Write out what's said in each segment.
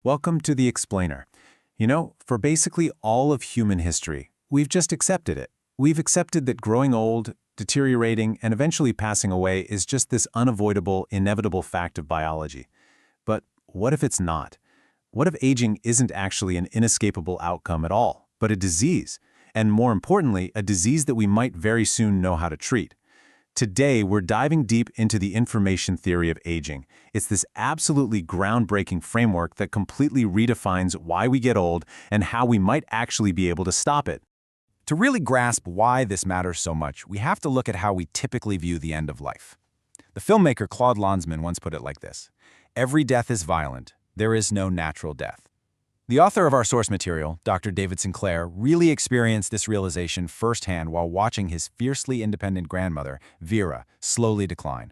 Welcome to The Explainer. For basically all of human history, we've just accepted it. We've accepted that growing old, deteriorating, and eventually passing away is just this unavoidable, inevitable fact of biology. But what if it's not? What if aging isn't actually an inescapable outcome at all, but a disease? And more importantly, a disease that we might very soon know how to treat. Today, we're diving deep into the information theory of aging. It's this absolutely groundbreaking framework that completely redefines why we get old and how we might actually be able to stop it. To really grasp why this matters so much, we have to look at how we typically view the end of life. The filmmaker Claude Lanzmann once put it like this: "Every death is violent. There is no natural death." The author of our source material, Dr. David Sinclair, really experienced this realization firsthand while watching his fiercely independent grandmother, Vera, slowly decline.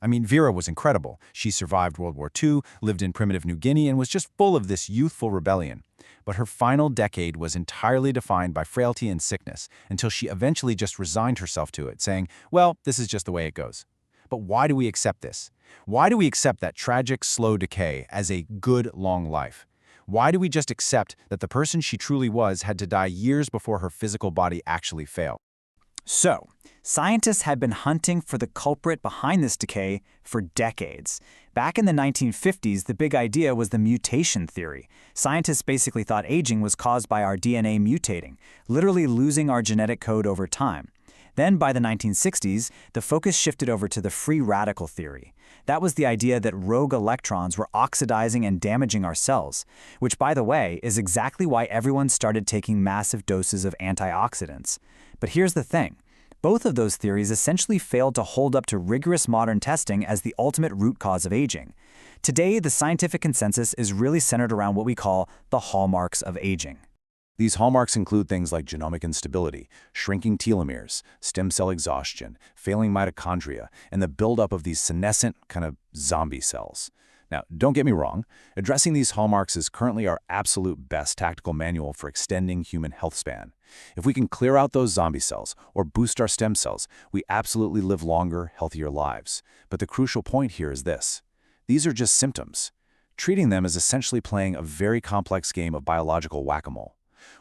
Vera was incredible. She survived World War II, lived in primitive New Guinea, and was just full of this youthful rebellion. But her final decade was entirely defined by frailty and sickness, until she eventually just resigned herself to it, saying, "Well, this is just the way it goes." But why do we accept this? Why do we accept that tragic, slow decay as a good, long life? Why do we just accept that the person she truly was had to die years before her physical body actually failed? So, scientists had been hunting for the culprit behind this decay for decades. Back in the 1950s, the big idea was the mutation theory. Scientists basically thought aging was caused by our DNA mutating, literally losing our genetic code over time. Then, by the 1960s, the focus shifted over to the free radical theory. That was the idea that rogue electrons were oxidizing and damaging our cells, which, by the way, is exactly why everyone started taking massive doses of antioxidants. But here's the thing. Both of those theories essentially failed to hold up to rigorous modern testing as the ultimate root cause of aging. Today, the scientific consensus is really centered around what we call the hallmarks of aging. These hallmarks include things like genomic instability, shrinking telomeres, stem cell exhaustion, failing mitochondria, and the buildup of these senescent kind of zombie cells. Now, don't get me wrong, addressing these hallmarks is currently our absolute best tactical manual for extending human health span. If we can clear out those zombie cells or boost our stem cells, we absolutely live longer, healthier lives. But the crucial point here is this: these are just symptoms. Treating them is essentially playing a very complex game of biological whack-a-mole.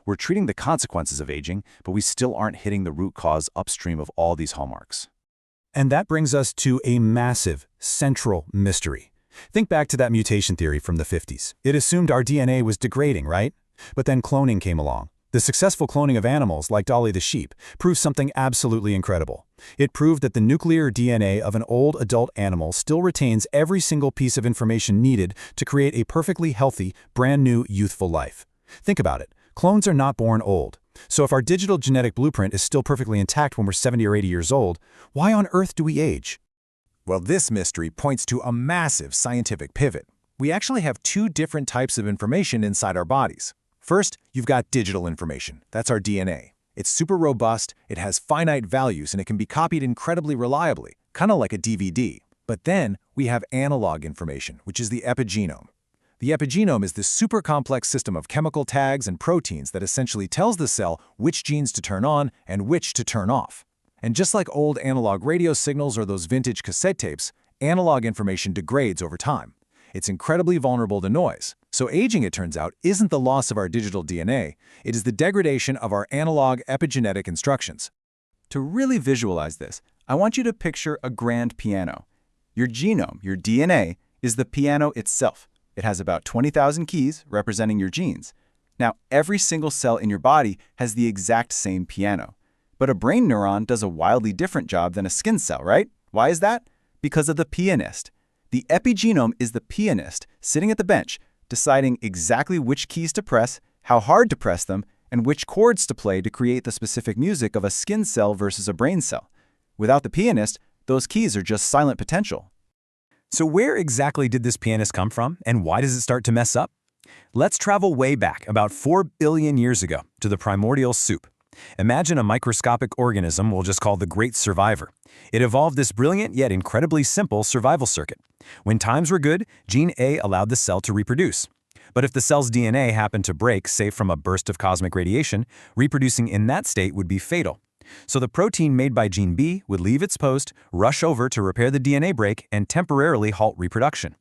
We're treating the consequences of aging, but we still aren't hitting the root cause upstream of all these hallmarks. And that brings us to a massive, central mystery. Think back to that mutation theory from the 50s. It assumed our DNA was degrading, right? But then cloning came along. The successful cloning of animals, like Dolly the sheep, proved something absolutely incredible. It proved that the nuclear DNA of an old adult animal still retains every single piece of information needed to create a perfectly healthy, brand new, youthful life. Think about it. Clones are not born old. So if our digital genetic blueprint is still perfectly intact when we're 70 or 80 years old, why on earth do we age? Well, this mystery points to a massive scientific pivot. We actually have two different types of information inside our bodies. First, you've got digital information. That's our DNA. It's super robust, it has finite values, and it can be copied incredibly reliably, kind of like a DVD. But then we have analog information, which is the epigenome. The epigenome is this super complex system of chemical tags and proteins that essentially tells the cell which genes to turn on and which to turn off. And just like old analog radio signals or those vintage cassette tapes, analog information degrades over time. It's incredibly vulnerable to noise. So aging, it turns out, isn't the loss of our digital DNA, it is the degradation of our analog epigenetic instructions. To really visualize this, I want you to picture a grand piano. Your genome, your DNA, is the piano itself. It has about 20,000 keys representing your genes. Now, every single cell in your body has the exact same piano. But a brain neuron does a wildly different job than a skin cell, right? Why is that? Because of the pianist. The epigenome is the pianist sitting at the bench, deciding exactly which keys to press, how hard to press them, and which chords to play to create the specific music of a skin cell versus a brain cell. Without the pianist, those keys are just silent potential. So where exactly did this pianist come from, and why does it start to mess up? Let's travel way back, about 4 billion years ago, to the primordial soup. Imagine a microscopic organism we'll just call the Great Survivor. It evolved this brilliant yet incredibly simple survival circuit. When times were good, gene A allowed the cell to reproduce. But if the cell's DNA happened to break, say from a burst of cosmic radiation, reproducing in that state would be fatal. So the protein made by gene B would leave its post, rush over to repair the DNA break, and temporarily halt reproduction.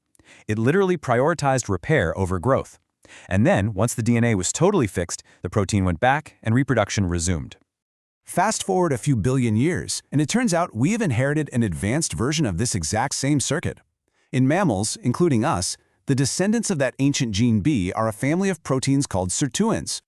It literally prioritized repair over growth. And then, once the DNA was totally fixed, the protein went back and reproduction resumed. Fast forward a few billion years, and it turns out we have inherited an advanced version of this exact same circuit. In mammals, including us, the descendants of that ancient gene B are a family of proteins called sirtuins.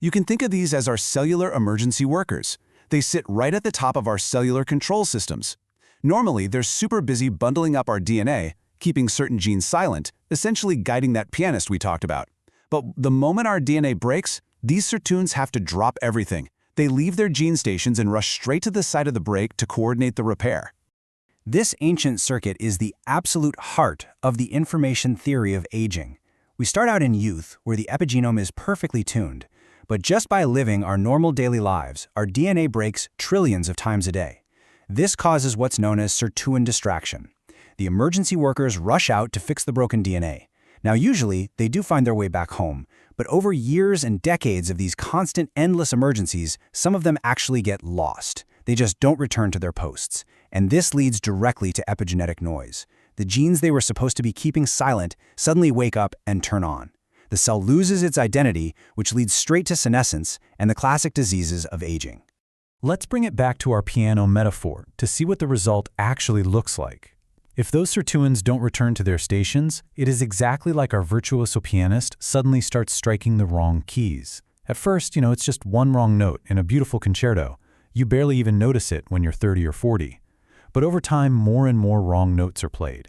You can think of these as our cellular emergency workers. They sit right at the top of our cellular control systems. Normally, they're super busy bundling up our DNA, keeping certain genes silent, essentially guiding that pianist we talked about. But the moment our DNA breaks, these sirtuins have to drop everything. They leave their gene stations and rush straight to the side of the break to coordinate the repair. This ancient circuit is the absolute heart of the information theory of aging. We start out in youth, where the epigenome is perfectly tuned. But just by living our normal daily lives, our DNA breaks trillions of times a day. This causes what's known as sirtuin distraction. The emergency workers rush out to fix the broken DNA. Now usually, they do find their way back home, but over years and decades of these constant, endless emergencies, some of them actually get lost. They just don't return to their posts. And this leads directly to epigenetic noise. The genes they were supposed to be keeping silent suddenly wake up and turn on. The cell loses its identity, which leads straight to senescence and the classic diseases of aging. Let's bring it back to our piano metaphor to see what the result actually looks like. If those sirtuins don't return to their stations, it is exactly like our virtuoso pianist suddenly starts striking the wrong keys. At first, it's just one wrong note in a beautiful concerto. You barely even notice it when you're 30 or 40. But over time, more and more wrong notes are played.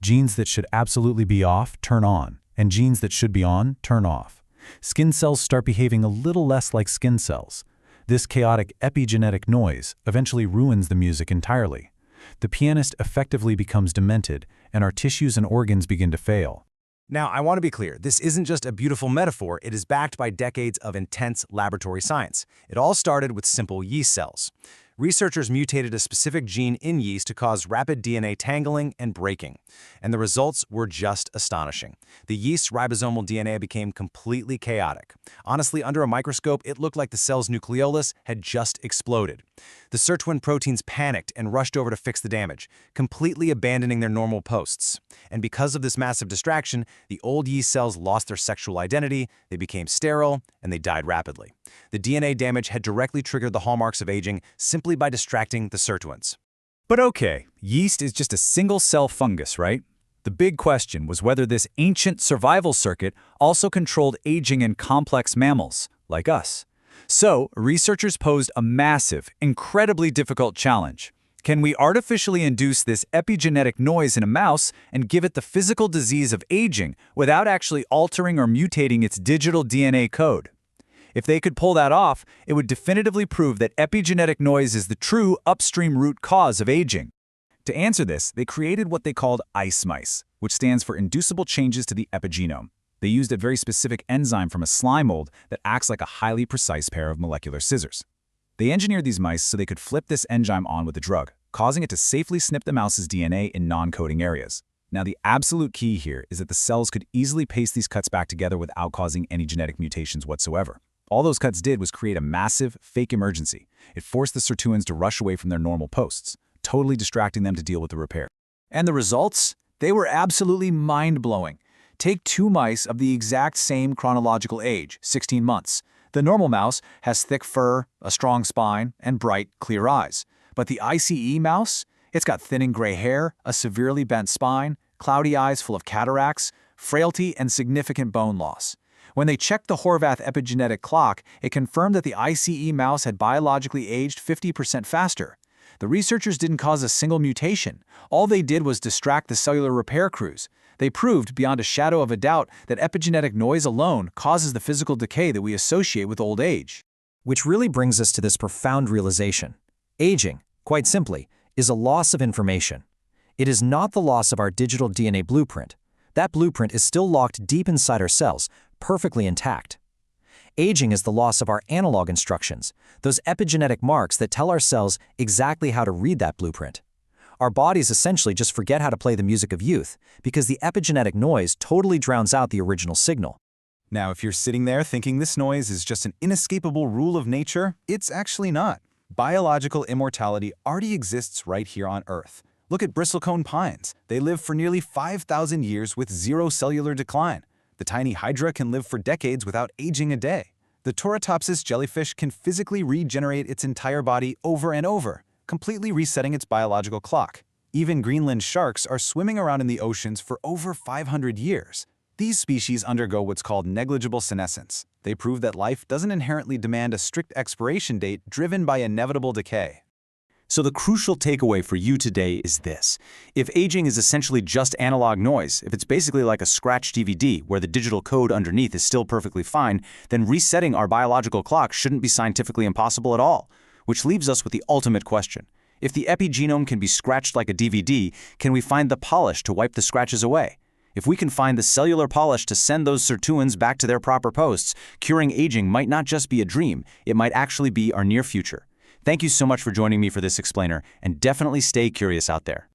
Genes that should absolutely be off turn on, and genes that should be on turn off. Skin cells start behaving a little less like skin cells. This chaotic epigenetic noise eventually ruins the music entirely. The pianist effectively becomes demented, and our tissues and organs begin to fail. Now, I want to be clear, this isn't just a beautiful metaphor, it is backed by decades of intense laboratory science. It all started with simple yeast cells. Researchers mutated a specific gene in yeast to cause rapid DNA tangling and breaking, and the results were just astonishing. The yeast's ribosomal DNA became completely chaotic. Honestly, under a microscope, it looked like the cell's nucleolus had just exploded. The sirtuin proteins panicked and rushed over to fix the damage, completely abandoning their normal posts. And because of this massive distraction, the old yeast cells lost their sexual identity, they became sterile, and they died rapidly. The DNA damage had directly triggered the hallmarks of aging simply by distracting the sirtuins. But okay, yeast is just a single-cell fungus, right? The big question was whether this ancient survival circuit also controlled aging in complex mammals, like us. So, researchers posed a massive, incredibly difficult challenge. Can we artificially induce this epigenetic noise in a mouse and give it the physical disease of aging without actually altering or mutating its digital DNA code? If they could pull that off, it would definitively prove that epigenetic noise is the true upstream root cause of aging. To answer this, they created what they called ice mice, which stands for inducible changes to the epigenome. They used a very specific enzyme from a slime mold that acts like a highly precise pair of molecular scissors. They engineered these mice so they could flip this enzyme on with a drug, causing it to safely snip the mouse's DNA in non-coding areas. Now, the absolute key here is that the cells could easily paste these cuts back together without causing any genetic mutations whatsoever. All those cuts did was create a massive, fake emergency. It forced the sirtuins to rush away from their normal posts, totally distracting them to deal with the repair. And the results? They were absolutely mind-blowing. Take two mice of the exact same chronological age, 16 months. The normal mouse has thick fur, a strong spine, and bright, clear eyes. But the ICE mouse? It's got thinning gray hair, a severely bent spine, cloudy eyes full of cataracts, frailty, and significant bone loss. When they checked the Horvath epigenetic clock, it confirmed that the ICE mouse had biologically aged 50% faster. The researchers didn't cause a single mutation. All they did was distract the cellular repair crews. They proved, beyond a shadow of a doubt, that epigenetic noise alone causes the physical decay that we associate with old age. Which really brings us to this profound realization. Aging, quite simply, is a loss of information. It is not the loss of our digital DNA blueprint. That blueprint is still locked deep inside our cells, perfectly intact. Aging is the loss of our analog instructions, those epigenetic marks that tell our cells exactly how to read that blueprint. Our bodies essentially just forget how to play the music of youth because the epigenetic noise totally drowns out the original signal. Now, if you're sitting there thinking this noise is just an inescapable rule of nature, it's actually not. Biological immortality already exists right here on Earth. Look at bristlecone pines. They live for nearly 5,000 years with zero cellular decline. The tiny hydra can live for decades without aging a day. The Toratopsis jellyfish can physically regenerate its entire body over and over, completely resetting its biological clock. Even Greenland sharks are swimming around in the oceans for over 500 years. These species undergo what's called negligible senescence. They prove that life doesn't inherently demand a strict expiration date driven by inevitable decay. So the crucial takeaway for you today is this. If aging is essentially just analog noise, if it's basically like a scratched DVD where the digital code underneath is still perfectly fine, then resetting our biological clock shouldn't be scientifically impossible at all. Which leaves us with the ultimate question. If the epigenome can be scratched like a DVD, can we find the polish to wipe the scratches away? If we can find the cellular polish to send those sirtuins back to their proper posts, curing aging might not just be a dream, it might actually be our near future. Thank you so much for joining me for this explainer, and definitely stay curious out there.